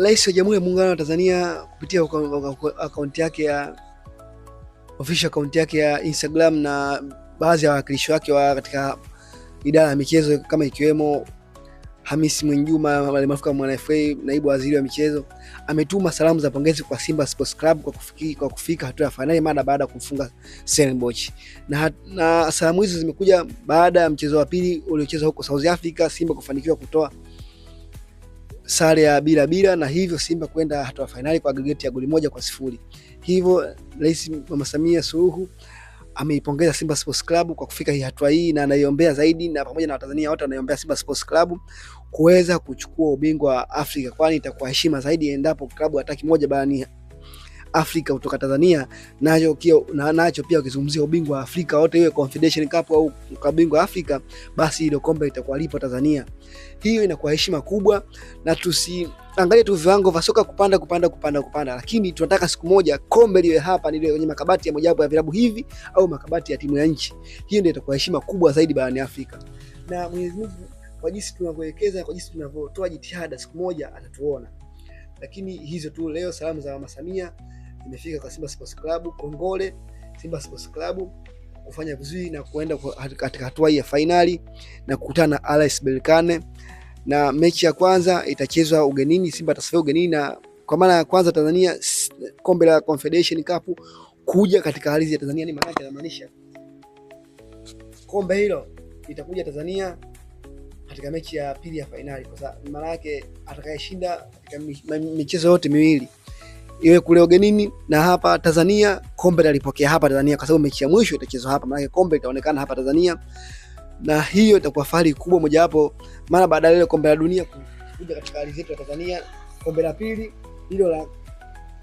Rais wa Jamhuri ya Muungano wa Tanzania kupitia akaunti yake ya official account yake ya Instagram na baadhi ya wawakilishi wake katika idara ya michezo kama ikiwemo Hamisi Mwinjuma maarufu Mwana FA, naibu waziri wa michezo, ametuma salamu za pongezi kwa Simba Sports Club kwa kufika hatua ya finali mara baada ya kumfunga Stellenbosch. Na salamu hizo zimekuja baada ya mchezo wa pili uliochezwa huko South Africa, Simba kufanikiwa kutoa sare ya bila na hivyo Simba kwenda hatua ya finali kwa aggregate ya 1-0. Hivyo Rais Mama Samia Suluhu ameipongeza Simba Sports Club kwa kufika hii hatua hii na anaiombea zaidi, na pamoja na Watanzania wote anaiombea Simba Sports Club kuweza kuchukua ubingwa wa Afrika, kwani itakuwa heshima zaidi endapo klabu hata kimoja barani Afrika kutoka Tanzania nacho pia ukizungumzia ubingwa wa Afrika wote, iwe Confederation Cup au ubingwa wa Afrika, basi ile kombe litakuwa lipo Tanzania. Hiyo inakuwa heshima kubwa, na tusiangalie tu viwango vya soka kupanda, lakini tunataka siku moja kombe liwe hapa, liwe kwenye makabati ya mojawapo ya vilabu hivi au makabati ya timu ya nchi. Hiyo ndio itakuwa heshima kubwa zaidi barani Afrika. Na Mwenyezi Mungu kwa jinsi tunavyoelekeza, kwa jinsi tunavyotoa jitihada, siku moja atatuona. Lakini hizo tu leo salamu za Mama Samia imefika kwa Simba Sports Club. Kongole Simba Sports Club kufanya vizuri na kuenda katika hatua ya finali na kukutana na RS Berkane, na mechi ya kwanza itachezwa ugenini. Simba atasafiri ugenini, na kwa maana ya kwanza Tanzania kombe la Confederation Cup kuja katika ardhi ya Tanzania, ni maana inamaanisha kombe hilo itakuja Tanzania katika mechi ya pili ya finali, kwa sababu maana yake atakayeshinda katika michezo yote miwili iwe kule ugenini na hapa Tanzania, kombe lalipokea hapa Tanzania, kwa sababu mechi ya mwisho itachezwa hapa, maana kombe litaonekana hapa Tanzania, na hiyo itakuwa fahari kubwa mojawapo, maana baada ya ile kombe la dunia kuja katika ardhi yetu ya Tanzania, kombe la pili hilo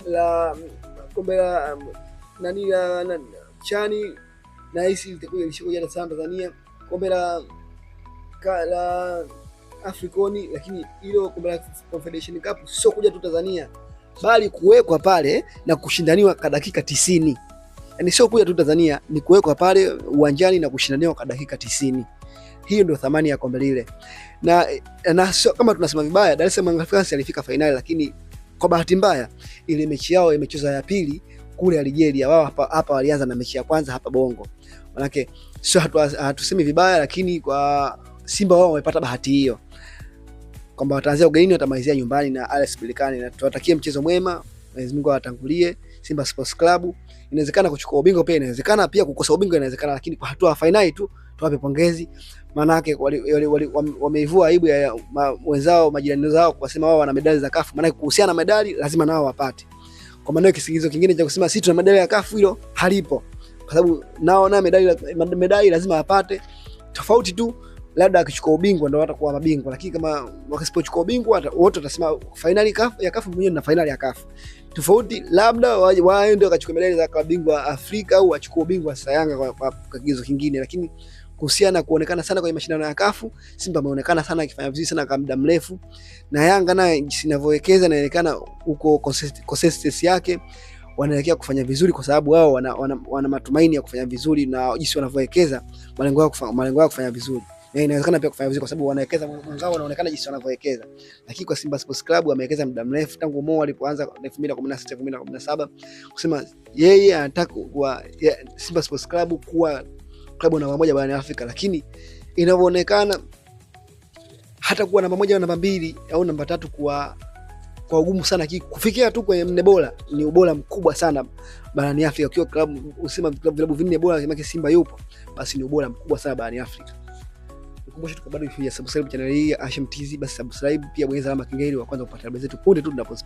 la kombe la chani na hisi litakuja lishokuja sana Tanzania, kombe la Afrikoni, lakini hilo kombe la Confederation Cup sio kuja tu Tanzania, bali kuwekwa pale na kushindaniwa kwa dakika 90. Yaani sio kuja tu Tanzania, ni kuwekwa pale uwanjani na kushindaniwa kwa dakika 90. Hiyo ndio thamani ya kombe lile. Na sio kama tunasema vibaya, Dar es Salaam Africans alifika finali, lakini kwa bahati mbaya ile mechi yao imechezwa ya pili kule Algeria. Wao hapa walianza na mechi ya kwanza hapa Bongo. Manake sio hatusemi vibaya, lakini kwa Simba wao wamepata bahati hiyo, kwamba wataanzia ugenini watamalizia nyumbani na RS Berkane, na tuwatakie mchezo mwema. Mwenyezi Mungu awatangulie Simba Sports Club. Inawezekana kuchukua ubingwa, pia inawezekana pia kukosa ubingwa, inawezekana, lakini kwa hatua ya finali tu tuwape pongezi, maana yake wameivua aibu ya wenzao, majirani zao, kwa kusema wao wana medali za CAF. Maana kuhusiana na medali lazima nao wapate. Kwa maana kisingizo kingine cha kusema sisi tuna medali ya CAF hilo halipo, kwa sababu nao na medali lazima wapate. Tofauti tu labda akichukua ubingwa ndio watakuwa mabingwa, lakini kama wakisipochukua ubingwa wote watasema finali ya CAF mwenyewe na finali ya CAF. Tofauti labda waende wakachukua medali za bingwa Afrika au wachukue ubingwa sasa Yanga kwa kigezo kingine, lakini kuhusiana kuonekana sana kwenye mashindano ya CAF, Simba ameonekana sana akifanya vizuri sana kwa muda mrefu, na Yanga naye jinsi inavyowekeza inaonekana huko consistency yake wanaelekea kufanya vizuri, kwa sababu wao wana matumaini ya kufanya vizuri, na jinsi wanavyowekeza malengo yao kufanya vizuri. Na inawezekana pia kufanya vizuri kwa sababu wanawekeza mwenzao, wanaonekana jinsi wanavyowekeza. Lakini kwa Simba Sports Club wamewekeza muda mrefu tangu Mo alipoanza 2016 2017 kusema yeye anataka Simba Sports Club kuwa klabu namba moja barani Afrika, lakini inavyoonekana hata kuwa namba moja au namba mbili au namba tatu kwa ugumu sana. Kufikia tu kwenye nne bora ni ubora mkubwa sana barani Afrika. Kwa klabu usema vilabu vinne bora kama Simba yupo, basi ni ubora mkubwa sana barani Afrika. Ukumbushe tu bado subscribe channel hii ya Hashim TZ, basi subscribe pia bonyeza alama kengele wa kwanza kupata habari zetu punde tu tunapost.